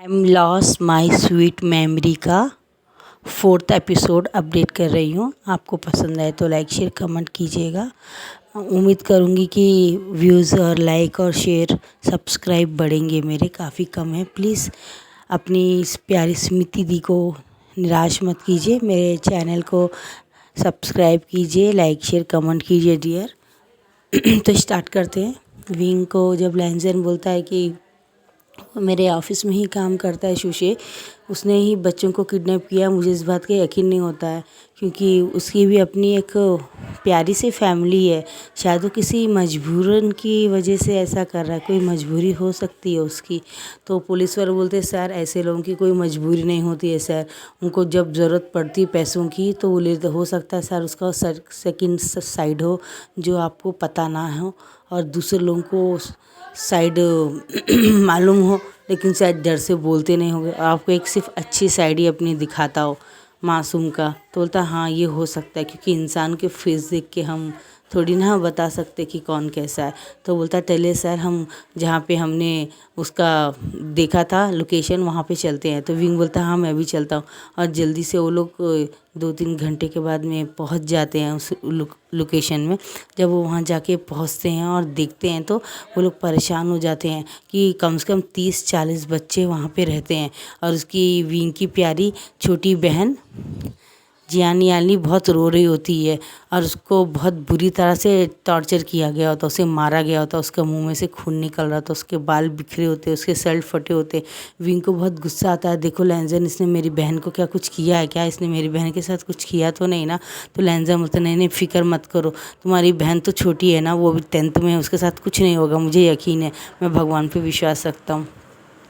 M loss my sweet memory का 4th episode update कर रही हूँ। आपको पसंद आए तो लाइक शेयर कमेंट कीजिएगा। उम्मीद करूँगी कि व्यूज़ और लाइक और शेयर सब्सक्राइब बढ़ेंगे। मेरे काफ़ी कम है। प्लीज़ अपनी इस प्यारी स्मृति दी को निराश मत कीजिए। मेरे चैनल को सब्सक्राइब कीजिए, लाइक शेयर कमेंट कीजिए डियर। तो स्टार्ट करते हैं। विंग को जब लैंजन बोलता है कि मेरे ऑफिस में ही काम करता है शुशे, उसने ही बच्चों को किडनैप किया, मुझे इस बात का यकीन नहीं होता है क्योंकि उसकी भी अपनी एक प्यारी सी फैमिली है। शायद वो किसी मजबूरन की वजह से ऐसा कर रहा है, कोई मजबूरी हो सकती है उसकी। तो पुलिस वाले बोलते हैं सर ऐसे लोगों की कोई मजबूरी नहीं होती है सर, उनको जब ज़रूरत पड़ती है पैसों की तो वो लेते। हो सकता है सर उसका सेकंड साइड हो जो आपको पता ना हो और दूसरे लोगों को साइड मालूम हो, लेकिन शायद डर से बोलते नहीं होंगे। आपको एक सिर्फ अच्छी साइड ही अपनी दिखाता हो मासूम का, तो बोलता हाँ ये हो सकता है क्योंकि इंसान के फेस देख के हम थोड़ी ना बता सकते कि कौन कैसा है। तो बोलता चलिए सर हम जहाँ पे हमने उसका देखा था लोकेशन वहाँ पे चलते हैं। तो विंग बोलता हाँ मैं भी चलता हूँ और जल्दी से वो लोग 2-3 घंटे के बाद में पहुँच जाते हैं उस लोकेशन में। जब वो वहाँ जाके पहुँचते हैं और देखते हैं तो वो लोग परेशान हो जाते हैं कि कम से कम 30-40 बच्चे वहाँ पे रहते हैं और उसकी विंग की प्यारी छोटी बहन जियानी बहुत रो रही होती है और उसको बहुत बुरी तरह से टॉर्चर किया गया होता, उसे मारा गया होता, उसके मुंह में से खून निकल रहा था, उसके बाल बिखरे होते, उसके शर्ट फटे होते। विंग को बहुत गुस्सा आता है, देखो लैंजन इसने मेरी बहन को क्या कुछ किया है क्या, इसने मेरी बहन के साथ कुछ किया तो नहीं ना। तो लैंजन बोलता नहीं फिक्र मत करो, तुम्हारी बहन तो छोटी है ना, वो भी 10th में है, उसके साथ कुछ नहीं होगा, मुझे यकीन है, मैं भगवान पर विश्वास रखता हूँ।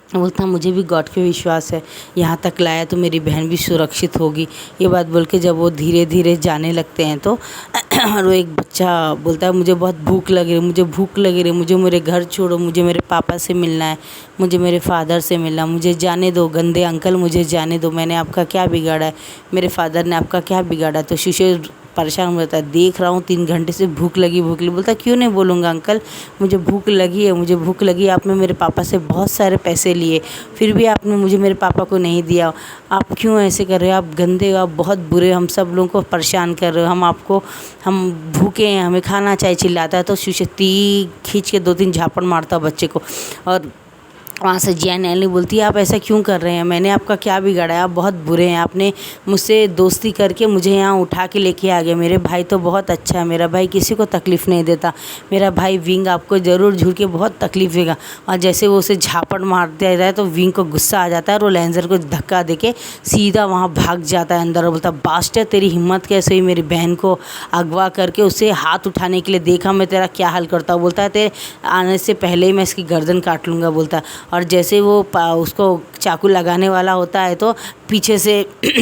बोलता मुझे भी गॉड पे विश्वास है, यहाँ तक लाया तो मेरी बहन भी सुरक्षित होगी। ये बात बोल के जब वो धीरे धीरे जाने लगते हैं तो और वो एक बच्चा बोलता है मुझे बहुत भूख लगी रही, मुझे भूख लगी रही, मुझे मेरे घर छोड़ो, मुझे मेरे पापा से मिलना है, मुझे मेरे फादर से मिलना, मुझे जाने दो गंदे अंकल, मुझे जाने दो, मैंने आपका क्या बिगाड़ा है, मेरे फादर ने आपका क्या बिगाड़ा। तो शीशे परेशान हो जाता है, देख रहा हूँ 3 घंटे से भूख लगी। बोलता क्यों नहीं बोलूँगा अंकल, मुझे भूख लगी है, मुझे भूख लगी है। आपने मेरे पापा से बहुत सारे पैसे लिए फिर भी आपने मुझे मेरे पापा को नहीं दिया, आप क्यों ऐसे कर रहे हो, आप गंदे हो, आप बहुत बुरे, हम सब लोगों को परेशान कर रहे हो, हम भूखे हैं, हमें खाना चाहिए, चिल्लाता है। तो सुशक्ति खींच के 2-3 झापड़ मारता बच्चे को और वहाँ से जियानी बोलती है आप ऐसा क्यों कर रहे हैं, मैंने आपका क्या बिगाड़ा है, आप बहुत बुरे हैं, आपने मुझसे दोस्ती करके मुझे यहाँ उठा के लेके आ गए। मेरे भाई तो बहुत अच्छा है, मेरा भाई किसी को तकलीफ़ नहीं देता, मेरा भाई विंग आपको ज़रूर झूठ के बहुत तकलीफ़ देगा। और जैसे वो उसे झापड़ मारते रहता है तो विंग को गुस्सा आ जाता है और वो लैंजर को धक्का देके सीधा वहाँ भाग जाता है अंदर और बोलता बास्टर तेरी हिम्मत कैसे हुई मेरी बहन को अगवा करके उसे हाथ उठाने के लिए, देखा मैं तेरा क्या हाल करता हूँ। बोलता है तेरे आने से पहले ही मैं इसकी गर्दन काट लूँगा, बोलता। और जैसे वो उसको चाकू लगाने वाला होता है तो पीछे से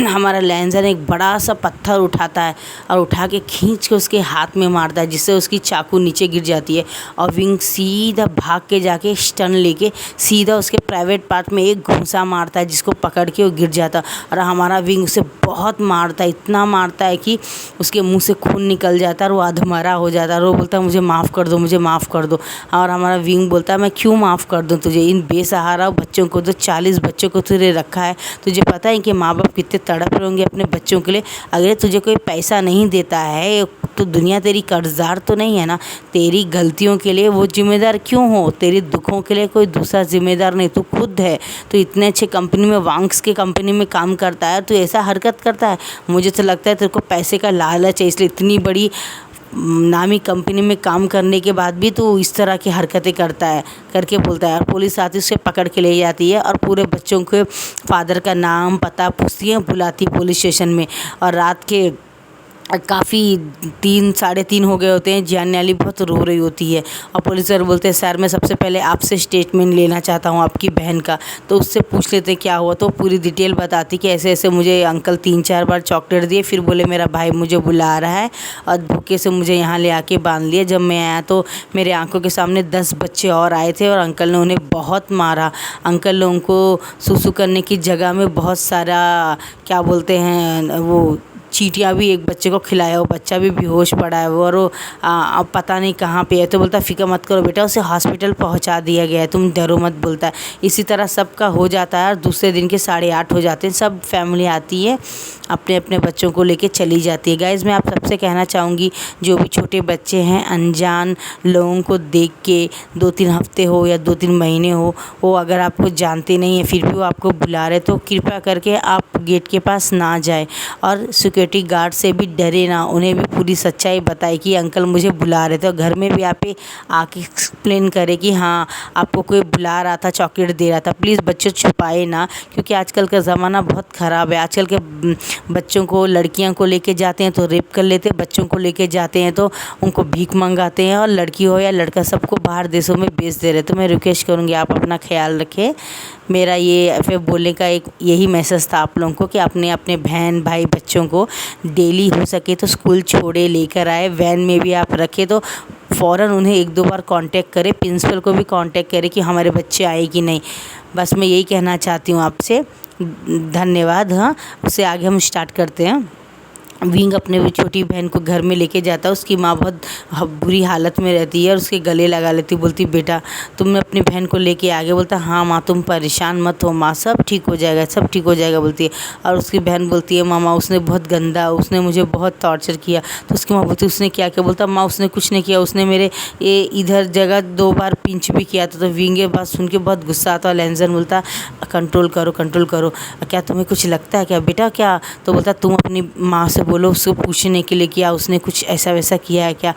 हमारा लैंजर एक बड़ा सा पत्थर उठाता है और उठा के खींच के उसके हाथ में मारता है, जिससे उसकी चाकू नीचे गिर जाती है और विंग सीधा भाग के जाके स्टन लेके सीधा उसके प्राइवेट पार्ट में एक घूंसा मारता है, जिसको पकड़ के वो गिर जाता है। और हमारा विंग उसे बहुत मारता है, इतना मारता है कि उसके मुंह से खून निकल जाता है और वो अधमरा हो जाता है और वो बोलता है मुझे माफ़ कर दो, मुझे माफ़ कर दो। और हमारा विंग बोलता है मैं क्यों माफ़ कर दूँ तुझे, इन बेसहारा बच्चों को, तो 40 बच्चों को तुझे रखा है, तुझे पता है कि माँ बाप कितने तड़प रहे होंगे अपने बच्चों के लिए। अगर तुझे कोई पैसा नहीं देता है तो दुनिया तेरी कर्जदार तो नहीं है ना, तेरी गलतियों के लिए वो जिम्मेदार क्यों हो, तेरे दुखों के लिए कोई दूसरा जिम्मेदार नहीं, तू खुद है। तो इतने अच्छे कंपनी में, वांग्स के कंपनी में काम करता है, तो ऐसा हरकत करता है। मुझे तो लगता है तेरे को पैसे का लालच है, इसलिए इतनी बड़ी नामी कंपनी में काम करने के बाद भी तो इस तरह की हरकतें करता है करके बोलता है। और पुलिस आती है उसे पकड़ के ले जाती है और पूरे बच्चों के फादर का नाम पता पूछती है, बुलाती है पुलिस स्टेशन में। और रात के काफ़ी 3-3:30 हो गए होते हैं, जियानी बहुत रो रही होती है और पुलिस वाले बोलते हैं सर मैं सबसे पहले आपसे स्टेटमेंट लेना चाहता हूँ आपकी बहन का। तो उससे पूछ लेते क्या हुआ, तो पूरी डिटेल बताती कि ऐसे ऐसे मुझे अंकल 3-4 बार चॉकलेट दिए, फिर बोले मेरा भाई मुझे बुला रहा है और धोखे से मुझे यहाँ ले आके बांध लिया। जब मैं आया तो मेरे आंखों के सामने 10 बच्चे और आए थे और अंकल ने उन्हें बहुत मारा। अंकल लोगों को सुसु करने की जगह में बहुत सारा क्या बोलते हैं वो चींटियाँ भी एक बच्चे को खिलाया, वो बच्चा भी बेहोश पड़ा है वो, और वो अब पता नहीं कहाँ पे है। तो बोलता फ़िक्र मत करो बेटा, उसे हॉस्पिटल पहुँचा दिया गया है, तुम डरो मत बोलता है। इसी तरह सबका हो जाता है और दूसरे दिन के 8:30 हो जाते हैं, सब फैमिली आती है अपने अपने बच्चों को लेके चली जाती है। गाइज़ मैं आप सबसे कहना चाहूँगी, जो भी छोटे बच्चे हैं अनजान लोगों को देख के 2-3 हफ्ते हो या 2-3 महीने हो, वो अगर आपको जानते नहीं हैं फिर भी वो आपको बुला रहे, तो कृपया करके आप गेट के पास ना जाए और सिक्योरिटी गार्ड से भी डरे ना, उन्हें भी पूरी सच्चाई बताए कि अंकल मुझे बुला रहे थे। और घर में भी आप आके एक्सप्लेन करें कि हाँ आपको कोई बुला रहा था, चॉकलेट दे रहा था। प्लीज़ बच्चे छुपाए ना, क्योंकि आजकल का ज़माना बहुत ख़राब है। आजकल के बच्चों को, लड़कियों को लेके जाते हैं तो रेप कर लेते हैं, बच्चों को लेके जाते हैं तो उनको भीख मंगाते हैं, और लड़की हो या लड़का सबको बाहर देशों में बेच दे रहे। तो मैं रिक्वेस्ट करूँगी आप अपना ख्याल रखें। मेरा ये फिर बोलने का एक यही मैसेज था आप लोगों को कि अपने अपने बहन भाई बच्चों को डेली हो सके तो स्कूल छोड़े, लेकर आए, वैन में भी आप रखें तो फ़ौरन उन्हें 1-2 बार कांटेक्ट करें, प्रिंसिपल को भी कांटेक्ट करें कि हमारे बच्चे आए कि नहीं। बस मैं यही कहना चाहती हूँ आपसे। धन्यवाद। हाँ, उससे आगे हम स्टार्ट करते हैं। विंग अपने छोटी बहन को घर में लेके जाता है, उसकी माँ बहुत बुरी हालत में रहती है और उसके गले लगा लेती, बोलती बेटा तुमने अपनी बहन को लेके आ गए। बोलता हाँ माँ तुम परेशान मत हो माँ, सब ठीक हो जाएगा, सब ठीक हो जाएगा बोलती है। और उसकी बहन बोलती है मामा उसने बहुत गंदा, उसने मुझे बहुत टॉर्चर किया। तो उसकी माँ बोलती उसने क्या किया? बोलता माँ उसने कुछ नहीं किया, उसने मेरे ये इधर जगह 2 बार पिंच भी किया था। तो विंग के बात सुन के बहुत गुस्सा आता है। लैंजन बोलता कंट्रोल करो कंट्रोल करो, क्या तुम्हें कुछ लगता है क्या बेटा क्या? तो बोलता तुम अपनी माँ से बोलो उसको पूछने के लिए किया, उसने कुछ ऐसा वैसा किया है क्या?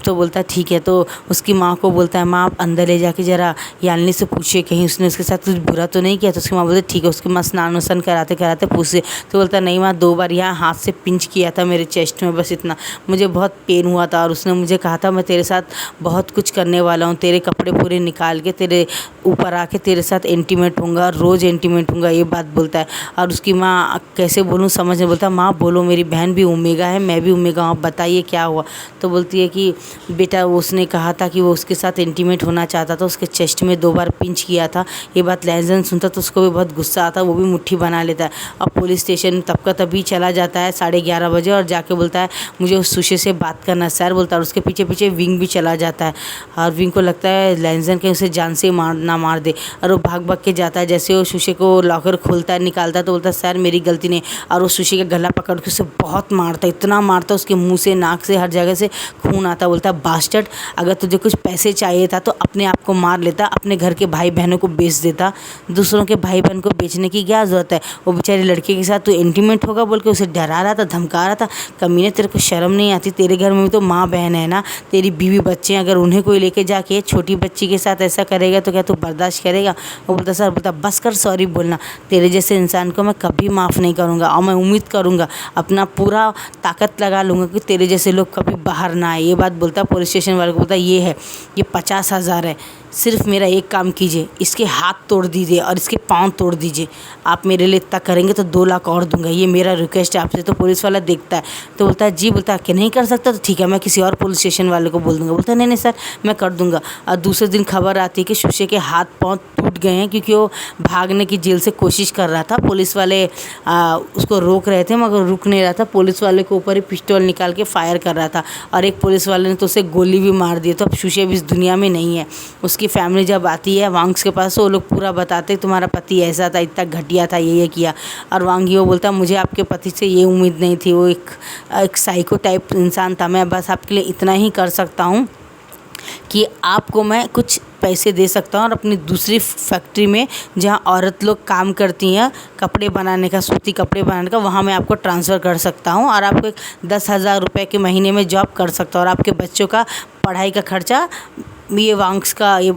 तो बोलता ठीक है। तो उसकी माँ को बोलता है माँ आप अंदर ले जाके ज़रा यालनी से पूछिए कहीं उसने उसके साथ कुछ बुरा तो नहीं किया। तो उसकी माँ बोलती ठीक है। उसकी माँ स्नान वस्नान कराते कराते पूछे, तो बोलता नहीं माँ 2 बार यहाँ हाथ से पिंच किया था मेरे चेस्ट में, बस इतना, मुझे बहुत पेन हुआ था। और उसने मुझे कहा था मैं तेरे साथ बहुत कुछ करने वाला हूँ, तेरे कपड़े पूरे निकाल के तेरे ऊपर आके तेरे साथ इंटीमेट होऊंगा, रोज़ इंटीमेट होऊंगा, ये बात बोलता है। और उसकी माँ कैसे बोलूँ समझ नहीं, बोलता माँ बोलो मेरी बहन भी ओमेगा है, मैं भी ओमेगा हूँ, बताइए क्या हुआ? तो बोलती है कि बेटा उसने कहा था कि वो उसके साथ इंटीमेट होना चाहता था, उसके चेस्ट में 2 बार पिंच किया था। ये बात लैंजन सुनता तो उसको भी बहुत गुस्सा आता, वो भी मुट्ठी बना लेता है। अब पुलिस स्टेशन तब का तभी चला जाता है 11:30 बजे, और जाके बोलता है मुझे उस सुशे से बात करना सर, बोलता है। और उसके पीछे पीछे विंग भी चला जाता है, और विंग को लगता है लैंजन कहीं उसे जान से मार दे, और वो भाग भाग के जाता है। जैसे वो सुशे को लॉकर खोलता है निकालता है तो बोलता है सर मेरी गलती नहीं, और वो सुशे का गला पकड़ के उसे बहुत मारता है, इतना मारता उसके मुंह से नाक से हर जगह से खून आता। बोलता है बास्टर्ड, अगर तुझे कुछ पैसे चाहिए था तो अपने आप को मार लेता, अपने घर के भाई बहनों को बेच देता, दूसरों के भाई बहन को बेचने की क्या ज़रूरत है? वो बेचारे लड़के के साथ तो इंटीमेट होगा बोल के उसे डरा रहा था, धमका रहा था। कमीने तेरे को शर्म नहीं आती? तेरे घर में भी तो माँ बहन है ना, तेरी बीवी बच्चे हैं, अगर उन्हें कोई लेके जाके छोटी बच्ची के साथ ऐसा करेगा तो क्या तू बर्दाश्त करेगा? वो बोलता सर, बोलता बस कर सॉरी बोलना, तेरे जैसे इंसान को मैं कभी माफ़ नहीं करूँगा, और मैं उम्मीद करूँगा अपना पूरा ताकत लगा लूँगा कि तेरे जैसे लोग कभी बाहर ना आए। ये बात बोलता पुलिस स्टेशन वाले को, बोलता ये है, ये 50,000 है, सिर्फ मेरा एक काम कीजिए, इसके हाथ तोड़ दीजिए और इसके पाँव तोड़ दीजिए, आप मेरे लिए इतना करेंगे तो 2 लाख और दूंगा, ये मेरा रिक्वेस्ट है आपसे। तो पुलिस वाला देखता है तो बोलता है जी, बोलता है कि नहीं कर सकता, तो ठीक है मैं किसी और पुलिस स्टेशन वाले को बोल दूंगा। बोलता है नहीं सर मैं कर दूंगा। और दूसरे दिन खबर आती है कि सुशे के हाथ पाँव टूट गए हैं, क्योंकि वो भागने की जेल से कोशिश कर रहा था। पुलिस वाले उसको रोक रहे थे मगर रुक नहीं रहा था, पुलिस वाले के ऊपर ही पिस्टल निकाल के फायर कर रहा था, और एक पुलिस वाले ने तो उसे गोली भी मार दी। तो अब सुशे भी इस दुनिया में नहीं है। उसकी फैमिली जब आती है वांग्स के पास, वो लोग पूरा बताते तुम्हारा पति ऐसा था, इतना घटिया था, ये किया। और वांगी वो बोलता मुझे आपके पति से ये उम्मीद नहीं थी, वो एक साइको टाइप इंसान था, मैं बस आपके लिए इतना ही कर सकता हूँ कि आपको मैं कुछ पैसे दे सकता हूँ, और अपनी दूसरी फैक्ट्री में जहाँ औरत लोग काम करती हैं कपड़े बनाने का, सूती कपड़े बनाने का, वहाँ मैं आपको ट्रांसफ़र कर सकता हूँ, और आपको 10,000 रुपये के महीने में जॉब कर सकता हूँ, और आपके बच्चों का पढ़ाई का खर्चा ये वांग्स का ये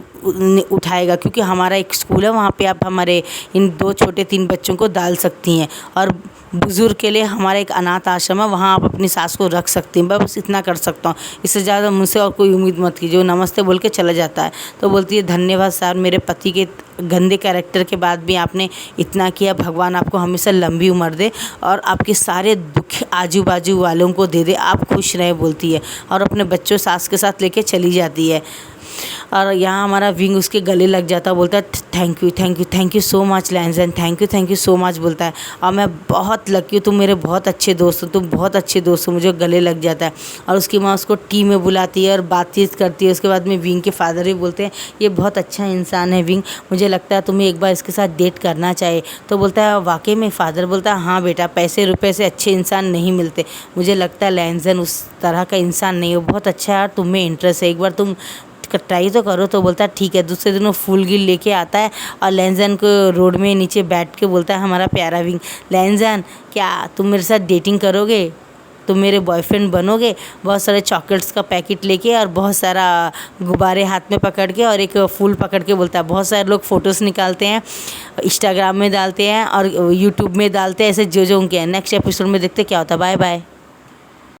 उठाएगा, क्योंकि हमारा एक स्कूल है, वहाँ पे आप हमारे इन 2 छोटे 3 बच्चों को डाल सकती हैं, और बुज़ुर्ग के लिए हमारा एक अनाथ आश्रम है, वहाँ आप अपनी सास को रख सकती हैं। बस इतना कर सकता हूँ, इससे ज़्यादा मुझसे और कोई उम्मीद मत कीजिए। वो नमस्ते बोल के चला जाता है। तो बोलती है धन्यवाद सर, मेरे पति के गंदे कैरेक्टर के बाद भी आपने इतना किया, भगवान आपको हमेशा लंबी उम्र दे और आपके सारे दुख आजू बाजू वालों को दे दे, आप खुश रहें बोलती है, और अपने बच्चों सास के साथ लेके चली जाती है। और यहाँ हमारा विंग उसके गले लग जाता, बोलता है thank you thank you thank you so much लैंजन, थैंक यू सो मच बोलता है। और मैं बहुत लकी हूँ, तुम मेरे बहुत अच्छे दोस्त हो, तुम बहुत अच्छे दोस्त हो, मुझे गले लग जाता है। और उसकी माँ उसको टी में बुलाती है और बातचीत करती है। उसके बाद में विंग के फादर भी बोलते हैं ये बहुत अच्छा इंसान है विंग, मुझे लगता है तुम्हें एक बार इसके साथ डेट करना चाहिए। तो बोलता है वाकई में? फादर बोलता है हाँ बेटा, पैसे रुपए से अच्छे इंसान नहीं मिलते, मुझे लगता है लैंजन उस तरह का इंसान नहीं हो, बहुत अच्छा है यार, तुम में इंटरेस्ट है, एक बार तुम ट्राई तो करो। तो बोलता है ठीक है। दूसरे दिन वो फूल गिल लेके आता है और लैंजन को रोड में नीचे बैठ के बोलता है हमारा प्यारा विंग, लैंजन क्या तुम मेरे साथ डेटिंग करोगे, तुम मेरे बॉयफ्रेंड बनोगे? बहुत सारे चॉकलेट्स का पैकेट लेके और बहुत सारा गुब्बारे हाथ में पकड़ के और एक फूल पकड़ के बोलता है। बहुत सारे लोग फ़ोटोज़ निकालते हैं, इंस्टाग्राम में डालते हैं और यूट्यूब में डालते हैं, ऐसे जो उनके हैं। नेक्स्ट एपिसोड में देखते क्या होता है। Bye bye.